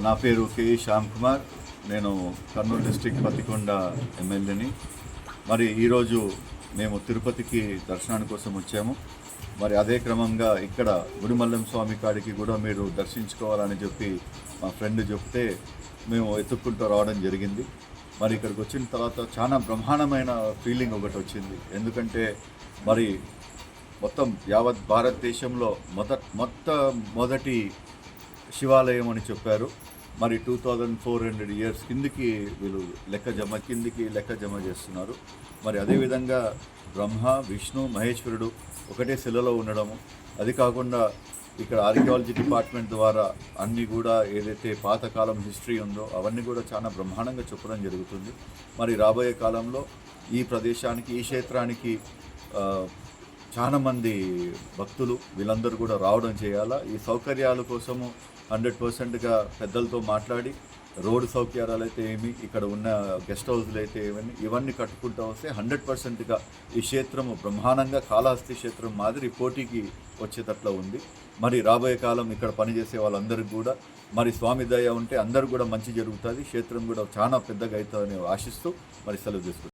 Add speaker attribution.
Speaker 1: నా పేరు కే శ్యామ్ కుమార్. నేను కర్నూలు డిస్ట్రిక్ట్ పత్తికొండ ఎమ్మెల్యేని. మరి ఈరోజు మేము తిరుపతికి దర్శనాని కోసం వచ్చాము. మరి అదే క్రమంగా ఇక్కడ గుడిమల్లం స్వామి కాడికి కూడా మీరు దర్శించుకోవాలని చెప్పి మా ఫ్రెండ్ చెప్తే మేము ఎత్తుక్కుంటూ రావడం జరిగింది. మరి ఇక్కడికి వచ్చిన తర్వాత చాలా బ్రహ్మాండమైన ఫీలింగ్ ఒకటి వచ్చింది. ఎందుకంటే మరి మొత్తం యావత్ భారతదేశంలో మొదటి శివాలయం అని చెప్పారు. మరి 2400 years కిందికి వీళ్ళు లెక్క జమ చేస్తున్నారు. మరి అదేవిధంగా బ్రహ్మ, విష్ణు, మహేశ్వరుడు ఒకటే శిలలో ఉండడము, అది కాకుండా ఇక్కడ ఆర్కియాలజీ డిపార్ట్మెంట్ ద్వారా అన్నీ కూడా ఏదైతే పాతకాలం హిస్టరీ ఉందో అవన్నీ కూడా చాలా బ్రహ్మాండంగా చెప్పడం జరుగుతుంది. మరి రాబోయే కాలంలో ఈ ప్రదేశానికి, ఈ క్షేత్రానికి చాలామంది భక్తులు వీళ్ళందరూ కూడా రావడం చేయాలా. ఈ సౌకర్యాల కోసము 100%గా పెద్దలతో మాట్లాడి రోడ్డు సౌకర్యాలు అయితే ఏమి, ఇక్కడ ఉన్న గెస్ట్ హౌస్లు అయితే ఏమని ఇవన్నీ కట్టుకుంటూ వస్తే 100%గా ఈ క్షేత్రము బ్రహ్మాండంగా కాళహస్తి క్షేత్రం మాదిరి పోటీకి వచ్చేటట్లు ఉంది. మరి రాబోయే కాలం ఇక్కడ పనిచేసే వాళ్ళందరికీ కూడా మరి స్వామి దయ ఉంటే అందరూ కూడా మంచి జరుగుతుంది. క్షేత్రం కూడా చాలా పెద్దగా అవుతుందని ఆశిస్తూ మరి సెలవు తీసుకుంటాం.